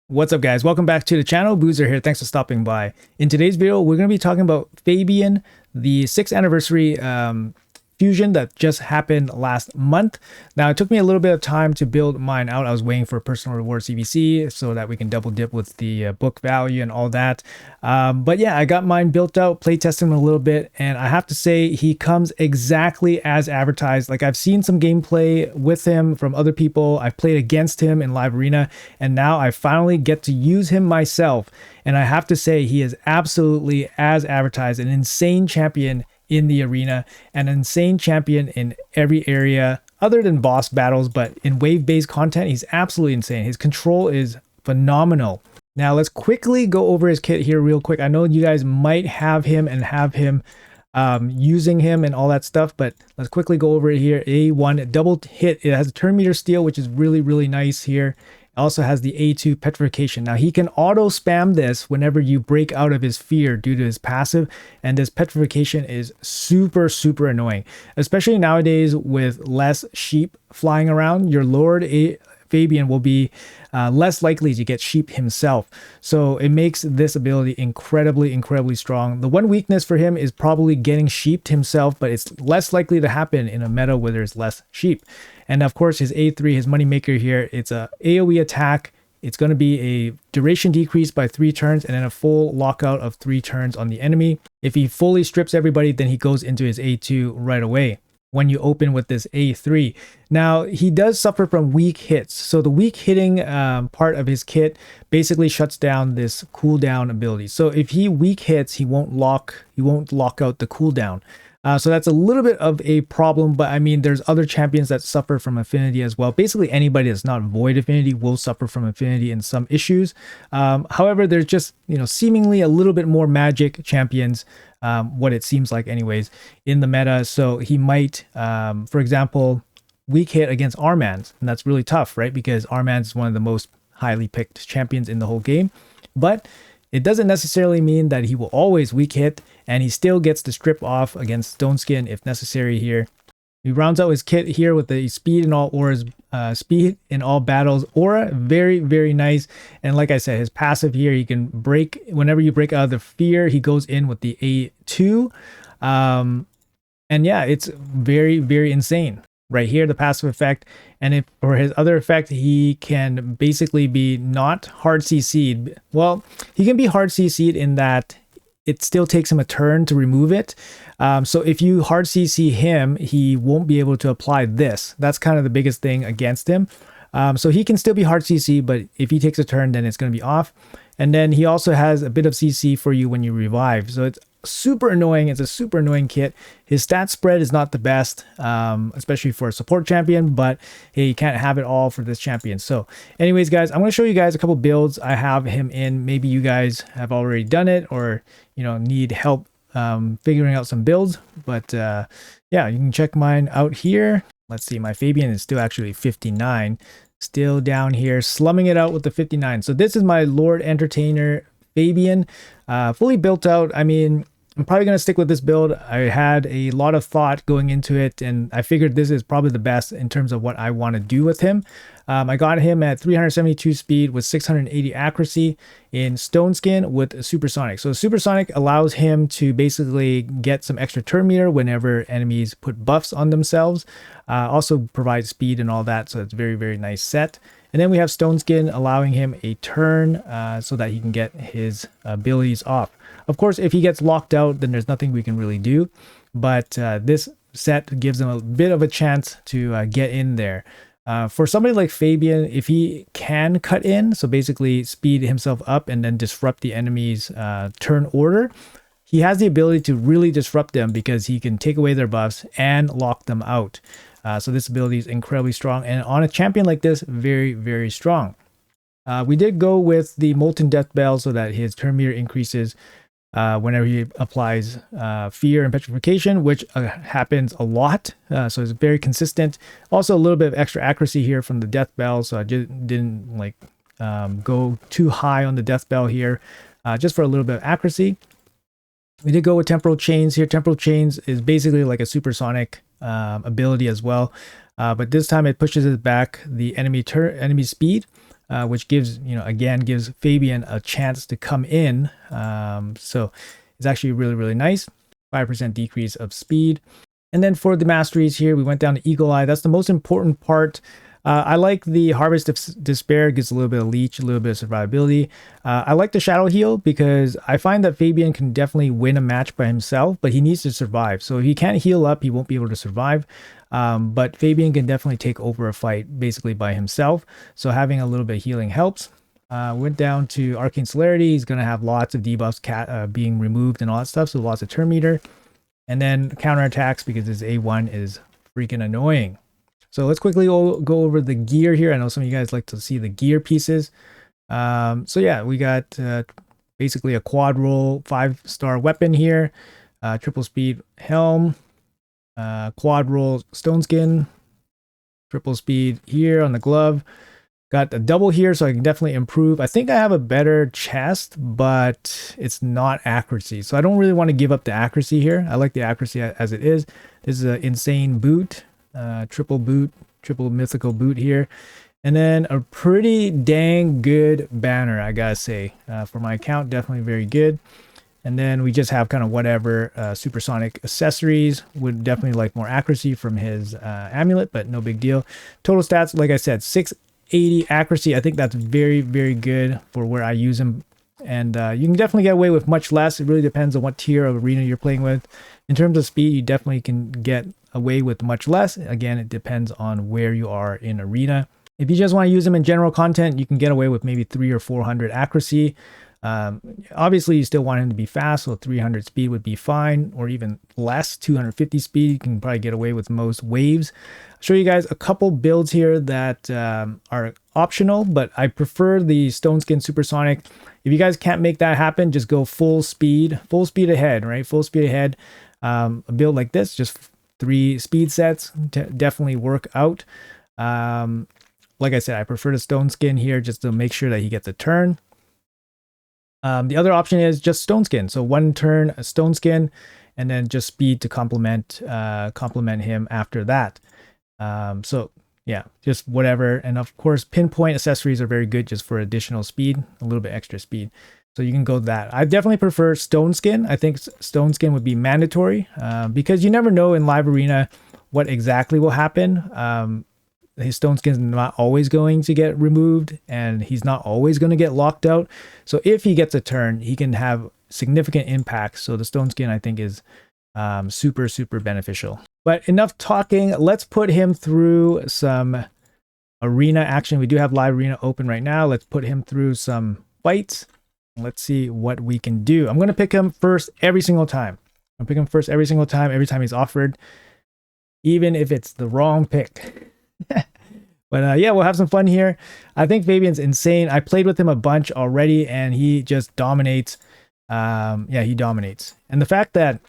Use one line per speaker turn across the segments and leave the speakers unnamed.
What's up, guys? Welcome back to the channel. Boozer here. Thanks for stopping by. In today's video, we're going to be talking about Fabian, the 6th anniversary fusion that just happened last month. Now, it took me a little bit of time to build mine out. I was waiting for personal reward CVC so that we can double dip with the book value and all that. But yeah, I got mine built out, play testing him a little bit, and I have to say he comes exactly as advertised. Like, I've seen some gameplay with him from other people. I've played against him in live arena, and now I finally get to use him myself. And I have to say he is absolutely as advertised, an insane champion in the arena, an insane champion in every area other than boss battles, but in wave-based content, he's absolutely insane. His control is phenomenal. Now, let's quickly go over his kit here real quick. I know you guys might have him and have him using him and all that stuff, but let's quickly go over it here. A1 double hit. It has a turn meter steal, which is really nice here. Also has the A2 petrification. Now he can auto spam this whenever you break out of his fear due to his passive, and this petrification is super annoying, especially nowadays with less sheep flying around. Your Lord Fabian will be less likely to get sheep himself, so it makes this ability incredibly strong. The one weakness for him is probably getting sheeped himself, but it's less likely to happen in a meta where there's less sheep. And of course, his A3, his moneymaker here, it's a AoE attack. It's going to be a duration decrease by 3 turns and then a full lockout of 3 turns on the enemy. If he fully strips everybody, then he goes into his A2 right away when you open with this A3. Now, he does suffer from weak hits. So the weak hitting part of his kit basically shuts down this cooldown ability. So if he weak hits, he won't lock out the cooldown. So that's a little bit of a problem, but I mean, there's other champions that suffer from affinity as well. Basically, anybody that's not void affinity will suffer from affinity in some issues. However, there's just, seemingly a little bit more magic champions, what it seems like anyways, in the meta. So he might, for example, weak hit against Armans, and that's really tough, right? Because Armans is one of the most highly picked champions in the whole game. But it doesn't necessarily mean that he will always weak hit, and he still gets to strip off against Stone Skin if necessary here. He rounds out his kit here with the speed in all auras, speed in all battles aura. Very nice. And like I said, his passive here, he can break whenever you break out of the fear. He goes in with the A2, and yeah, it's very insane. Right here, the passive effect, and if for his other effect, he can basically be not hard CC'd. Well, he can be hard CC'd in that it still takes him a turn to remove it. So if you hard CC him, he won't be able to apply this. That's kind of the biggest thing against him. So he can still be hard CC, but if he takes a turn, then it's going to be off. And then he also has a bit of CC for you when you revive. So it's super annoying. It's a super annoying kit. His stat spread is not the best, especially for a support champion, but hey, you can't have it all for this champion. So anyways, guys, I'm going to show you guys a couple builds I have him in. Maybe you guys have already done it, or need help figuring out some builds. But yeah, you can check mine out here. Let's see, my Fabian is still actually 59. Still down here, slumming it out with the 59. So this is my Lord Entertainer Fabian, fully built out. I mean, I'm probably going to stick with this build. I had a lot of thought going into it, and I figured this is probably the best in terms of what I want to do with him. I got him at 372 speed with 680 accuracy in Stone Skin with Supersonic. So Supersonic allows him to basically get some extra turn meter whenever enemies put buffs on themselves. Also provides speed and all that, so it's very nice set. And then we have Stone Skin allowing him a turn so that he can get his abilities off. Of course, if he gets locked out, then there's nothing we can really do. But this set gives him a bit of a chance to get in there. For somebody like Fabian, if he can cut in, so basically speed himself up and then disrupt the enemy's turn order, he has the ability to really disrupt them because he can take away their buffs and lock them out. So this ability is incredibly strong, and on a champion like this, very strong. We did go with the Molten Death Bell so that his turn meter increases whenever he applies fear and petrification, which happens a lot. So it's very consistent. Also a little bit of extra accuracy here from the Death Bell, so I didn't like go too high on the Death Bell here, just for a little bit of accuracy. We did go with Temporal Chains here. Temporal Chains is basically like a supersonic ability as well, but this time it pushes it back the enemy speed which gives, again, gives Fabian a chance to come in. So it's actually really, really nice. 5% decrease of speed. And then for the masteries here, we went down to Eagle Eye. That's the most important part. I like the Harvest of Despair, gives a little bit of leech, a little bit of survivability. I like the Shadow Heal because I find that Fabian can definitely win a match by himself, but he needs to survive. So if he can't heal up, he won't be able to survive. But Fabian can definitely take over a fight basically by himself. So having a little bit of healing helps. Went down to Arcane Celerity. He's going to have lots of debuffs being removed and all that stuff. So lots of turn meter. And then counterattacks because his A1 is freaking annoying. So let's quickly go over the gear here. I know some of you guys like to see the gear pieces. So yeah, we got basically a quad roll 5-star weapon here, triple speed helm, quad roll stone skin, triple speed here on the glove. Got a double here, so I can definitely improve. I think I have a better chest, but it's not accuracy. So I don't really want to give up the accuracy here. I like the accuracy as it is. This is an insane boot, triple mythical boot here. And then a pretty dang good banner, I gotta say. For my account, definitely very good. And then we just have kind of whatever supersonic accessories. Would definitely like more accuracy from his amulet, but no big deal. Total stats, like I said, 680 accuracy. I think that's very, very good for where I use him. And you can definitely get away with much less. It really depends on what tier of arena you're playing with. In terms of speed, you definitely can get away with much less. Again, it depends on where you are in arena. If you just want to use them in general content, you can get away with maybe 300 or 400 accuracy. Obviously, you still want him to be fast, so 300 speed would be fine, or even less, 250 speed. You can probably get away with most waves. I'll show you guys a couple builds here that are optional, but I prefer the Stone Skin Supersonic. If you guys can't make that happen, just go full speed ahead, right? Full speed ahead. A build like this, just 3 speed sets, definitely work out. Like I said, I prefer the Stone Skin here just to make sure that he gets a turn. The other option is just Stone Skin. So 1 turn, a Stone Skin, and then just speed to complement him after that. So yeah, just whatever. And of course, pinpoint accessories are very good just for additional speed, a little bit extra speed. So you can go that. I definitely prefer Stone Skin. I think Stone Skin would be mandatory because you never know in live arena what exactly will happen. His Stone Skin is not always going to get removed, and he's not always going to get locked out. So if he gets a turn, he can have significant impact. So the Stone Skin, I think, is super, super beneficial. But enough talking. Let's put him through some arena action. We do have live arena open right now. Let's put him through some fights. Let's see what we can do. I'm going to pick him first every single time. I'll pick him first every single time he's offered, even if it's the wrong pick. But yeah, we'll have some fun here. I think Fabian's insane. I played with him a bunch already, and he just dominates. Yeah, he dominates. And the fact that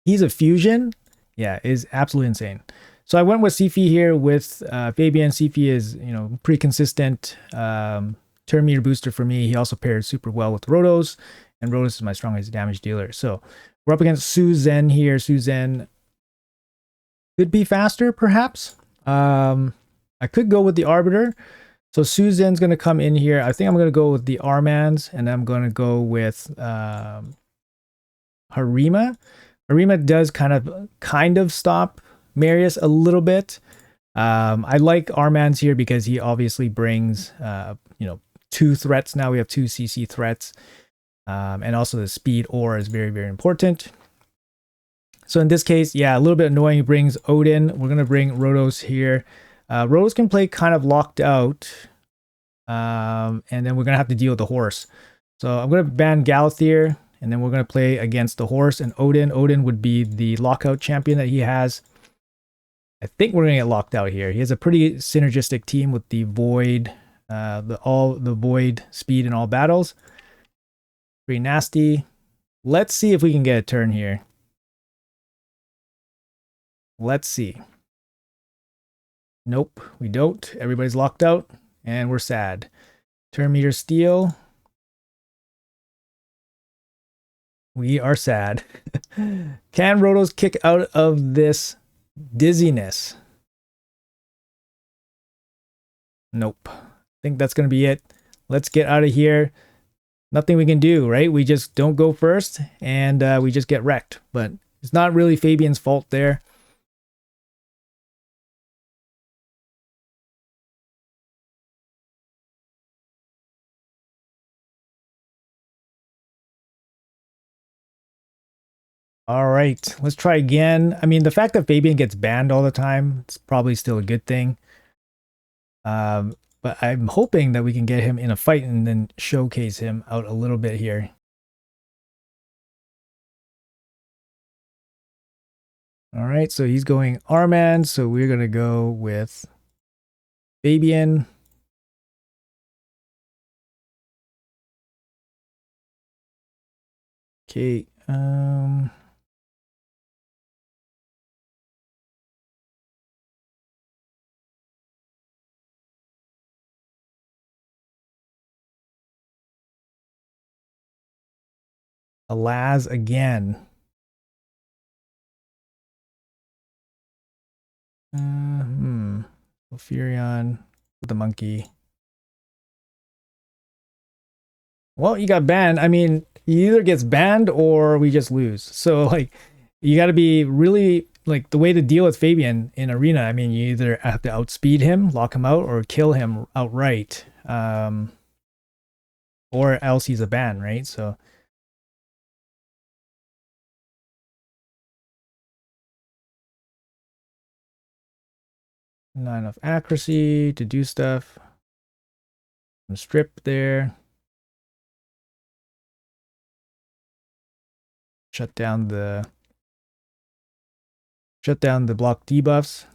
he's a fusion, yeah, is absolutely insane. So I went with Sifi here with Fabian. Sifi is, pretty consistent turn meter booster for me. He also pairs super well with Rotos, and Rotos is my strongest damage dealer. So we're up against Su Zhen here. Su Zhen could be faster, perhaps. I could go with the Arbiter. So Su Zhen's going to come in here. I think I'm going to go with the Armans, and I'm going to go with Harima. Harima does kind of stop Marius a little bit. I like Armans here because he obviously brings 2 threats. Now we have 2 CC threats. And also the speed ore is very, very important. So in this case, yeah, a little bit annoying. He brings Odin. We're going to bring Rotos here. Rotos can play kind of locked out. And then we're going to have to deal with the horse. So I'm going to ban Galathir, and then we're going to play against the horse and Odin. Odin would be the lockout champion that he has. I think we're going to get locked out here. He has a pretty synergistic team with the Void, the Void speed in all battles. Pretty nasty. Let's see if we can get a turn here. Let's see. Nope, we don't. Everybody's locked out, and we're sad. Turn meter steal. We are sad. Can Rotos kick out of this dizziness? Nope. think that's going to be it. Let's get out of here. Nothing we can do, right? We just don't go first and we just get wrecked. But it's not really Fabian's fault there. All right, let's try again. I mean, the fact that Fabian gets banned all the time, it's probably still a good thing. But I'm hoping that we can get him in a fight and then showcase him out a little bit here. All right, so he's going Arman, so we're going to go with Fabian. Okay, Alaz again. Furion with the monkey. Well, he got banned. I mean, he either gets banned or we just lose. So like, you got to be really like the way to deal with Fabian in arena. I mean, you either have to outspeed him, lock him out, or kill him outright. Or else he's a ban, right? So not enough accuracy to do stuff. Some strip there. Shut down the block debuffs.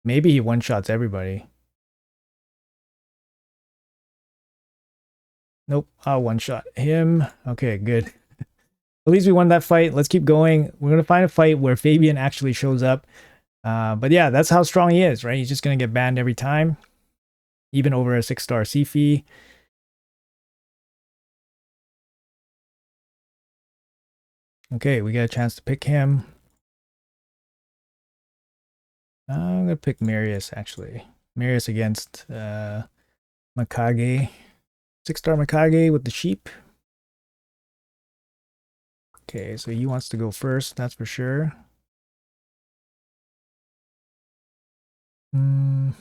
Maybe he one-shots everybody. Nope, I'll one-shot him. Okay, good. At least we won that fight. Let's keep going. We're going to find a fight where Fabian actually shows up. But yeah, that's how strong he is, right? He's just going to get banned every time, even over a 6-star C-Fee. Okay, we get a chance to pick him. I'm going to pick Marius, actually. Marius against Mikage. 6-star Mikage with the sheep. Okay, so he wants to go first, that's for sure. I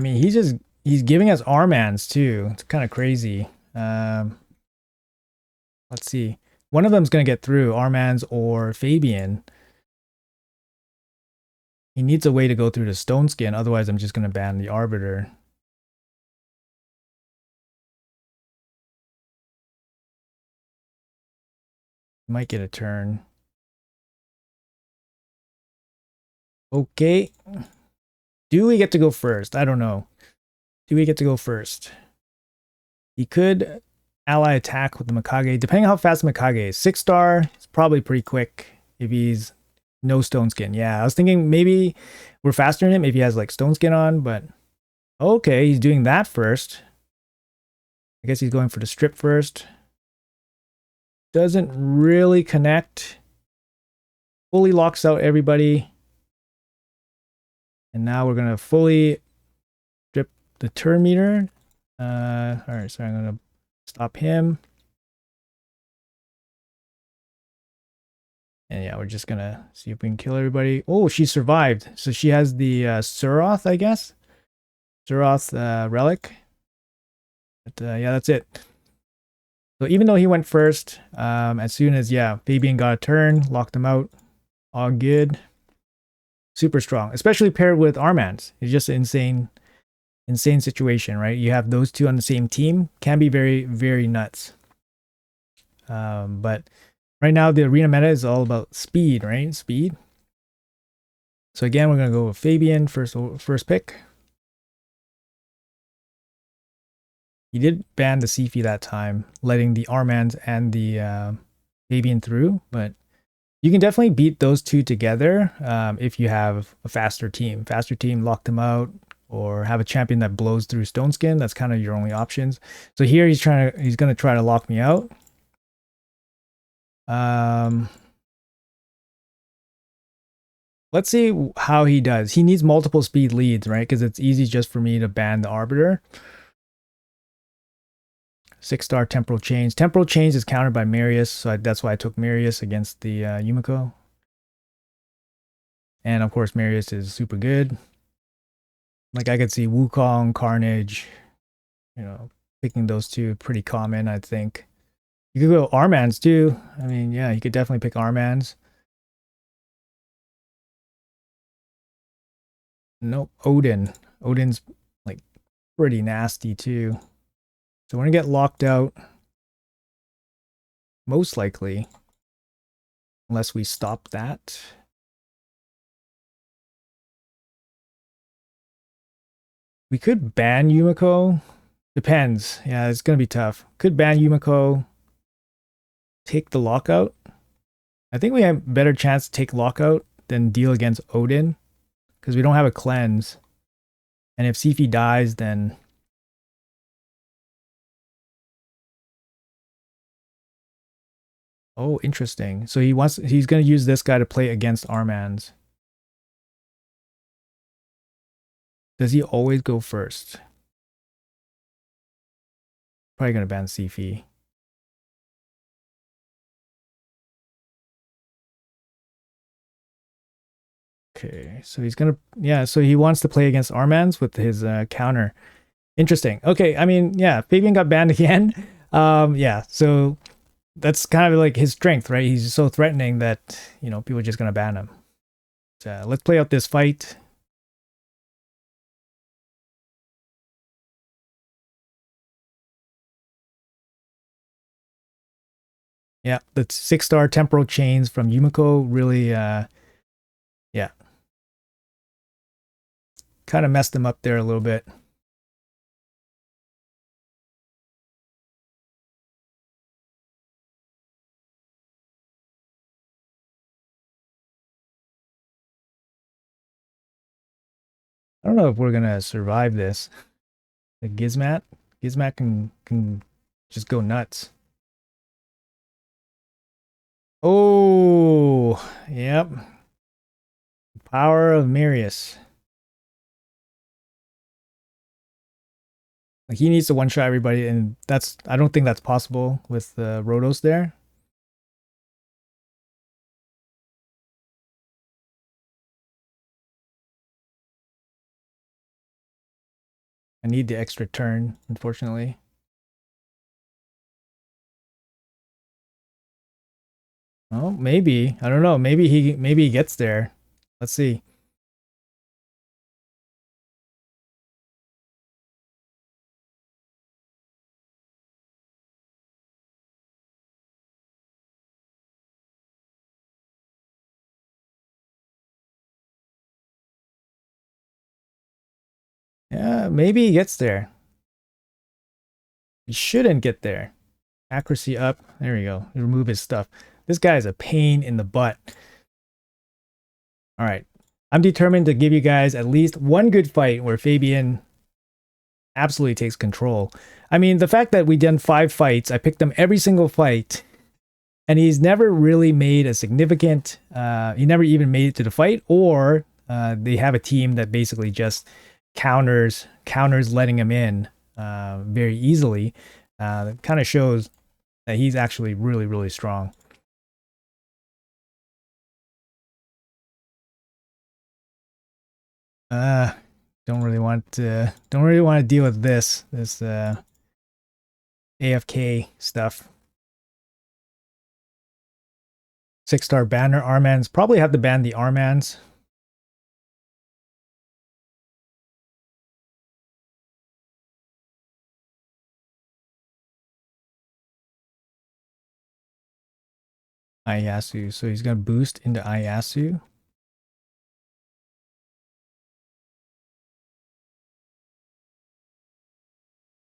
mean, he's giving us Armans too. It's kind of crazy. Let's see. One of them's gonna get through, Armans or Fabian. He needs a way to go through the Stone Skin, otherwise I'm just gonna ban the Arbiter. Might get a turn. Okay. Do we get to go first? I don't know. Do we get to go first? He could ally attack with the Mikage, depending on how fast Mikage is. 6-star, it's probably pretty quick if he's no Stone Skin. Yeah, I was thinking maybe we're faster than him if he has like Stone Skin on, but okay, he's doing that first. I guess he's going for the strip first. Doesn't really connect. Fully locks out everybody. And now we're going to fully strip the turn meter. All right, so I'm going to stop him. And yeah, we're just going to see if we can kill everybody. Oh, she survived. So she has the Suroth, I guess. Suroth relic. But yeah, that's it. So even though he went first, as soon as, yeah, Fabian got a turn, locked him out. All good. Super strong, especially paired with Armans. It's just an insane situation, right? You have those two on the same team. Can be very, very nuts. But right now, the arena meta is all about speed, right? Speed. So again, we're going to go with Fabian, first pick. He did ban the C-Fee that time, letting the Armans and the Fabian through, but you can definitely beat those two together if you have a faster team. Faster team, lock them out, or have a champion that blows through Stone Skin. That's kind of your only options. So here he's going to try to lock me out. Um, let's see how he does. He needs multiple speed leads, right? Because it's easy just for me to ban the Arbiter. 6-star Temporal Chains. Temporal Chains is countered by Marius, so that's why I took Marius against the Yumiko. And of course, Marius is super good. Like I could see Wukong, Carnage, picking those two pretty common, I think. You could go Armans too. I mean, yeah, you could definitely pick Armans. Nope, Odin. Odin's like pretty nasty too. So we're gonna get locked out. Most likely. Unless we stop that. We could ban Yumiko. Depends. Yeah, it's gonna be tough. Could ban Yumiko. Take the lockout. I think we have better chance to take lockout than deal against Odin. Because we don't have a cleanse. And if Sifi dies, then oh, interesting. So he's gonna use this guy to play against Armans. Does he always go first? Probably gonna ban Sifi. Okay, so he's gonna so he wants to play against Armans with his counter. Interesting. Okay, I mean, yeah, Fabian got banned again. Yeah, so that's kind of like his strength, right? He's so threatening that, people are just gonna ban him. So let's play out this fight. Yeah, the 6-star temporal chains from Yumiko really yeah. Kind of messed him up there a little bit. I don't know if we're gonna survive this. The Gizmat can just go nuts. Oh, yep. Power of Marius. Like he needs to one shot everybody, and I don't think that's possible with Rotos there. I need the extra turn, unfortunately. Oh, maybe. I don't know. Maybe he gets there. Let's see. Yeah, maybe he gets there. He shouldn't get there. Accuracy up. There we go. Remove his stuff. This guy is a pain in the butt. All right. I'm determined to give you guys at least one good fight where Fabian absolutely takes control. I mean, the fact that we done 5 fights, I picked him every single fight, and he's never really made a significant, he never even made it to the fight, or they have a team that basically just counters letting him in very easily. It kind of shows that he's actually really, really strong. Uh, don't really want to deal with this AFK stuff. 6-star banner Armans. Probably have to ban the Armans. Ayasu. So he's gonna boost into Ayasu.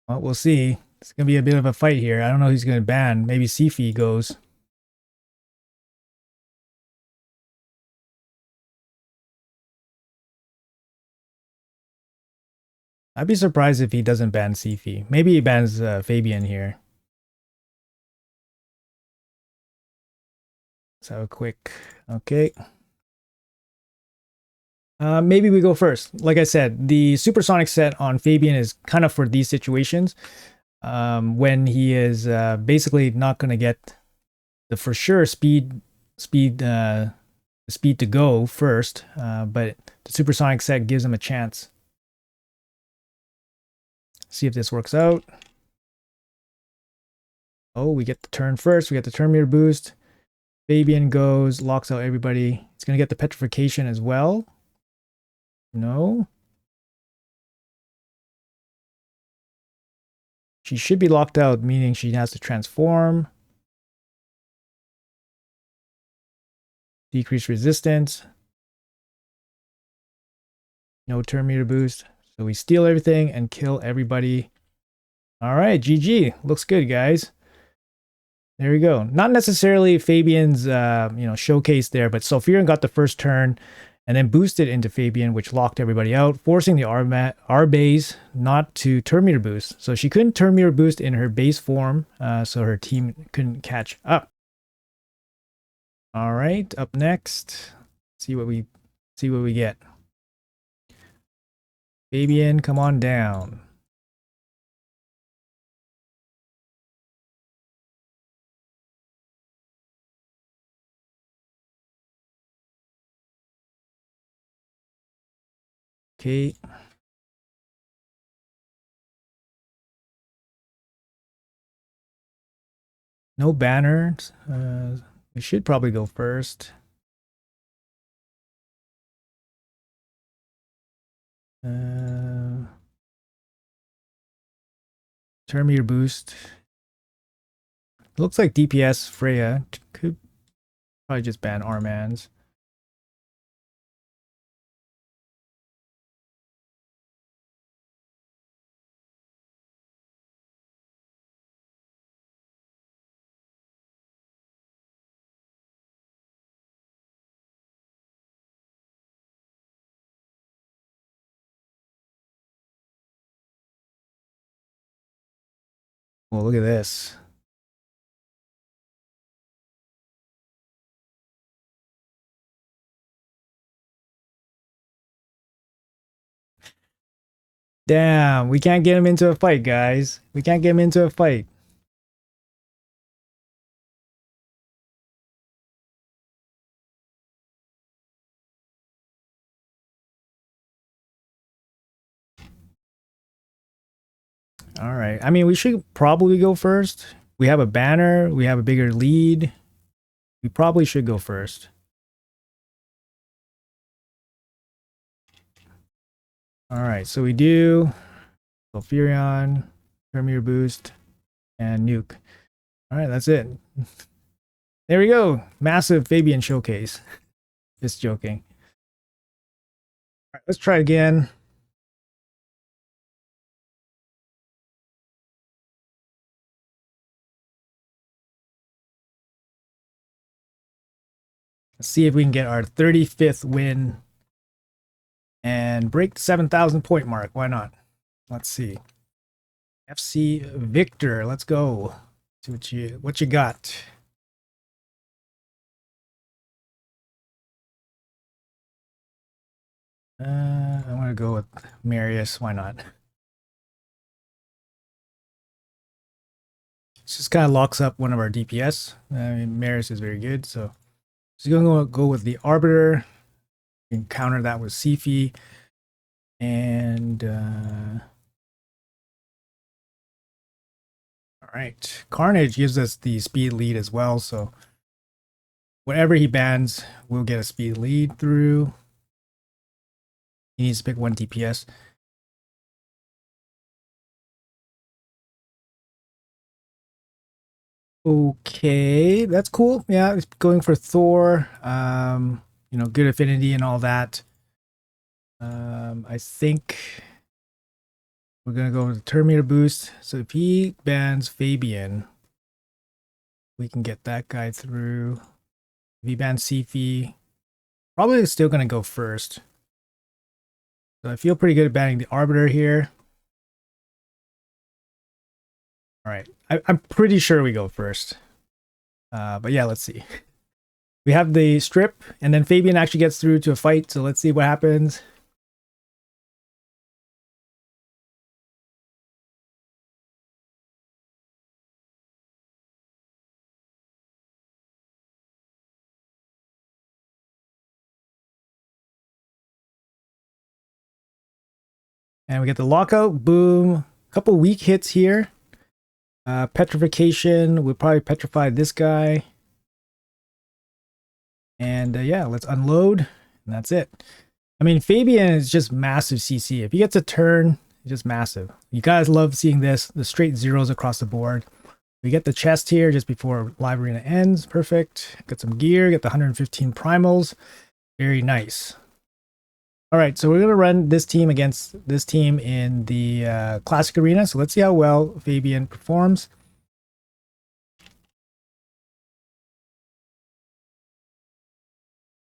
Well, we'll see. It's gonna be a bit of a fight here. I don't know who's gonna ban. Maybe Sifi goes. I'd be surprised if he doesn't ban Sifi. Maybe he bans Fabian here. So quick. Okay. Maybe we go first. Like I said, the supersonic set on Fabian is kind of for these situations when he is basically not going to get the for sure speed to go first, but the supersonic set gives him a chance. See if this works out. Oh, we get the turn first. We get the turn meter boost. Fabian goes, locks out everybody. It's going to get the petrification as well. No. She should be locked out, meaning she has to transform. Decrease resistance. No turn meter boost. So we steal everything and kill everybody. All right, GG. Looks good, guys. There we go. Not necessarily Fabian's showcase there, but Sulfurion got the first turn and then boosted into Fabian, which locked everybody out, forcing the R base not to turn meter boost. So she couldn't turn meter boost in her base form, so her team couldn't catch up. All right, up next, see what we get. Fabian, come on down. Okay. No banners. We should probably go first. Turn meter boost. Looks like DPS Freya could probably just ban Armans. Well, look at this. Damn, we can't get him into a fight, guys. We can't get him into a fight. All right. I mean, we should probably go first. We have a banner. We have a bigger lead. We probably should go first. All right. So we do Sulfurion, Premier Boost, and Nuke. All right. That's it. There we go. Massive Fabian showcase. Just joking. All right. Let's try again. Let's see if we can get our 35th win and break the 7,000 point mark. Why not? Let's see. FC Victor, let's go. See what you got. I want to go with Marius. Why not? This just kind of locks up one of our DPS. I mean, Marius is very good, so just gonna go with the Arbiter. You can counter that with Sifi, and all right, Carnage gives us the speed lead as well. So whatever he bans, we'll get a speed lead through. He needs to pick one DPS. Okay, that's cool. Yeah, it's going for Thor. Good affinity and all that. I think we're gonna go with the turn meter boost. So if he bans Fabian, we can get that guy through. If he bans Sifi, probably still gonna go first. So I feel pretty good at banning the Arbiter here. All right, I'm pretty sure we go first. But yeah, let's see. We have the strip, and then Fabian actually gets through to a fight. So let's see what happens. And we get the lockout. Boom. Couple weak hits here. Petrification. We'll probably petrify this guy. And yeah, let's unload. And that's it. I mean, Fabian is just massive CC. If he gets a turn, just massive. You guys love seeing this. The straight zeros across the board. We get the chest here just before live arena ends. Perfect. Get some gear. Get the 115 primals. Very nice. All right, so we're going to run this team against this team in the classic arena. So let's see how well Fabian performs.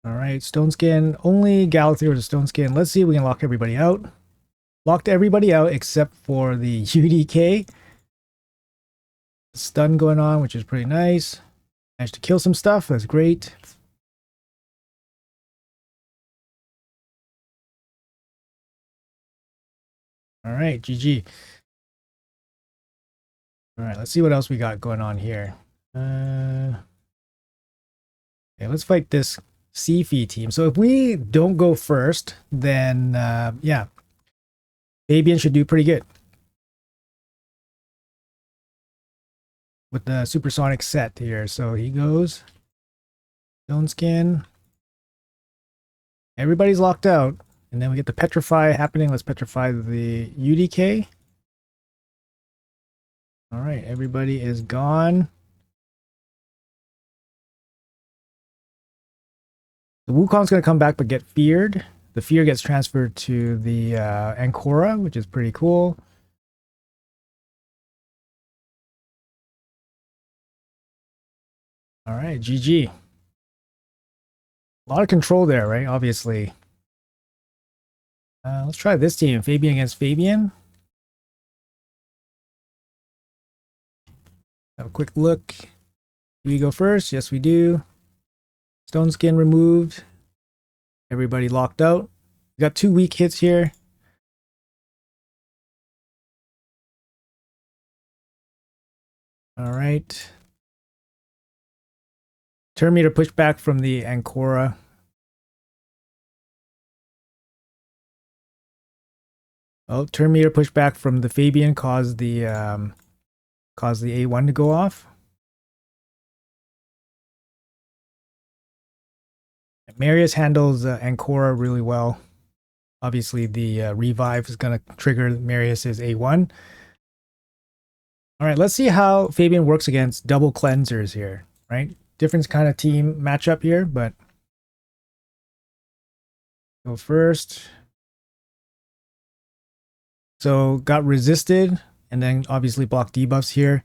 All right, Stone Skin. Only Galaxy or the Stone Skin. Let's see if we can lock everybody out. Locked everybody out except for the UDK. Stun going on, which is pretty nice. Managed to kill some stuff. That's great. All right, GG. All right, let's see what else we got going on here. Okay, let's fight this CFE team. So if we don't go first, then yeah, Fabian should do pretty good with the supersonic set here. So he goes Stone Skin. Everybody's locked out, and then we get the petrify happening. Let's petrify the UDK. All right, everybody is gone. The Wukong's going to come back but get feared. The fear gets transferred to the Ancora, which is pretty cool. All right, GG. A lot of control there, right? Obviously. Let's try this team. Fabian against Fabian. Have a quick look. Do we go first? Yes, we do. Stone Skin removed. Everybody locked out. We got 2 weak hits here. All right. Turn meter push back from the Ancora. Oh, turn meter push back from the Fabian caused the A1 to go off. Marius handles Ancora really well. Obviously, the revive is going to trigger Marius's A1. All right, let's see how Fabian works against double cleansers here, right? Different kind of team matchup here, but go first. So got resisted, and then obviously block debuffs here.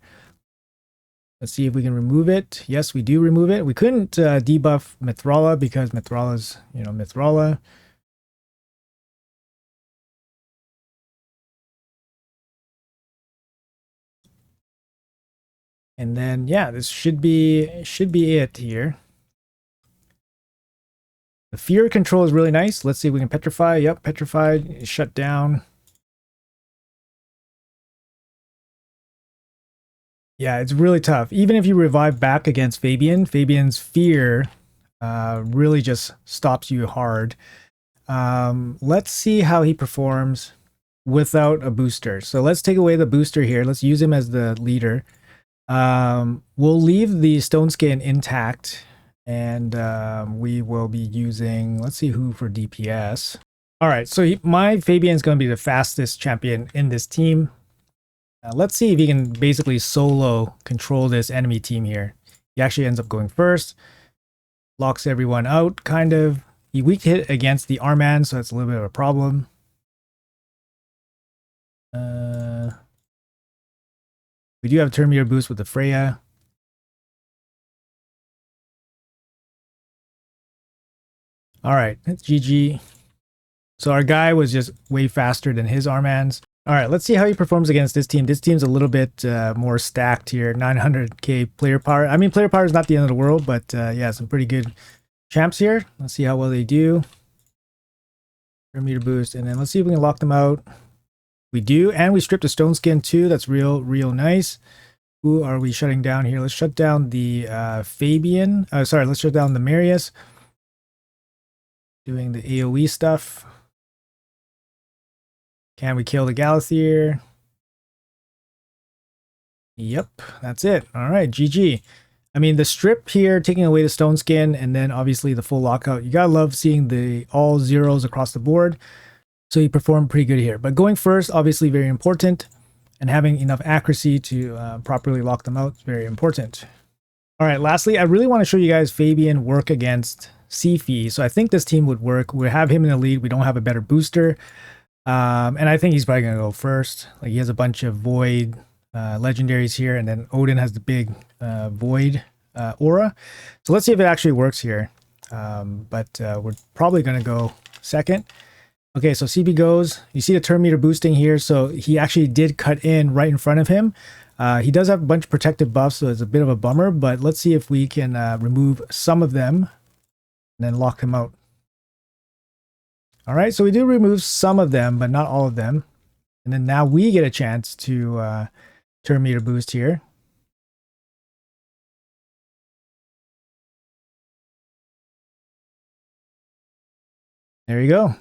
Let's see if we can remove it. Yes, we do remove it. We couldn't debuff Mithrala because Mithrala's, Mithrala. And then, yeah, this should be it here. The fear control is really nice. Let's see if we can petrify. Yep, petrified, shut down. Yeah, it's really tough. Even if you revive back against Fabian, Fabian's fear really just stops you hard. Let's see how he performs without a booster. So let's take away the booster here. Let's use him as the leader. We'll leave the Stone Skin intact, and we will be using, let's see who for DPS. All right, so my Fabian's going to be the fastest champion in this team. Let's see if he can basically solo control this enemy team here. He actually ends up going first. Locks everyone out, kind of. He weak hit against the Arman, so that's a little bit of a problem. We do have a turn meter boost with the Freya. All right, that's GG. So our guy was just way faster than his Armans. All right, let's see how he performs against this team. This team's a little bit more stacked here. 900k player power. I mean, player power is not the end of the world, but yeah, some pretty good champs here. Let's see how well they do. Meter boost, and then let's see if we can lock them out. We do, and we stripped the stone skin too. That's real nice. Who are we shutting down here? Let's shut down the Fabian. Sorry, let's shut down the Marius. Doing the AoE stuff. Can we kill the Galathier? Yep, that's it. All right, GG. I mean, the strip here, taking away the stone skin, and then obviously the full lockout. You gotta love seeing the all zeros across the board. So he performed pretty good here. But going first, obviously very important. And having enough accuracy to properly lock them out is very important. All right, lastly, I really want to show you guys Fabian work against Sifi. So I think this team would work. We have him in the lead. We don't have a better booster. And I think he's probably going to go first. Like, he has a bunch of Void legendaries here, and then Odin has the big Void aura. So let's see if it actually works here. But we're probably going to go second. Okay, so CB goes. You see the turn meter boosting here. So he actually did cut in right in front of him. He does have a bunch of protective buffs, so it's a bit of a bummer. But let's see if we can remove some of them and then lock him out. All right, so we do remove some of them, but not all of them. And then now we get a chance to turn meter boost here. There you go.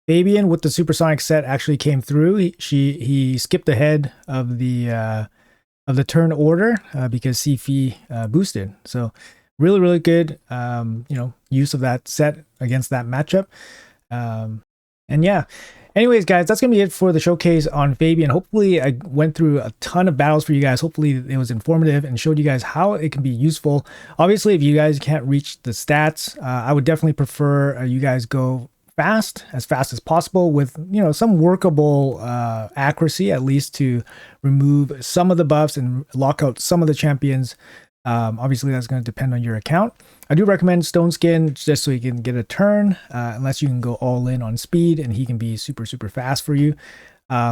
Fabian with the supersonic set actually came through. He skipped ahead of the turn order because Sifi boosted. So really good use of that set against that matchup. And yeah, anyways, guys, that's gonna be it for the showcase on Fabian. Hopefully I went through a ton of battles for you guys. Hopefully it was informative and showed you guys how it can be useful. Obviously, if you guys can't reach the stats, I would definitely prefer you guys go as fast as possible with some workable accuracy, at least, to remove some of the buffs and lock out some of the champions. Obviously that's going to depend on your account. I do recommend Stone Skin just so you can get a turn, unless you can go all in on speed and he can be super fast for you.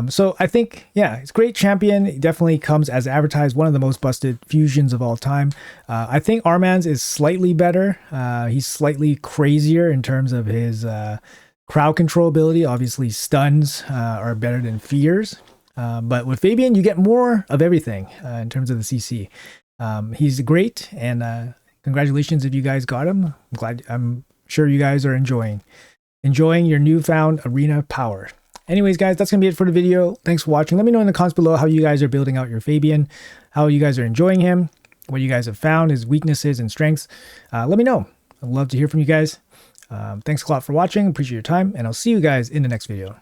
So I think, yeah, it's a great champion. It definitely comes as advertised, one of the most busted fusions of all time. I think Arman's is slightly better. He's slightly crazier in terms of his crowd control ability. Obviously stuns are better than fears. But with Fabian, you get more of everything in terms of the CC. He's great, and congratulations if you guys got him. I'm sure you guys are enjoying your newfound arena power. Anyways, guys, that's going to be it for the video. Thanks for watching. Let me know in the comments below how you guys are building out your Fabian, how you guys are enjoying him, what you guys have found, his weaknesses and strengths. Let me know. I'd love to hear from you guys. Thanks a lot for watching. Appreciate your time, and I'll see you guys in the next video.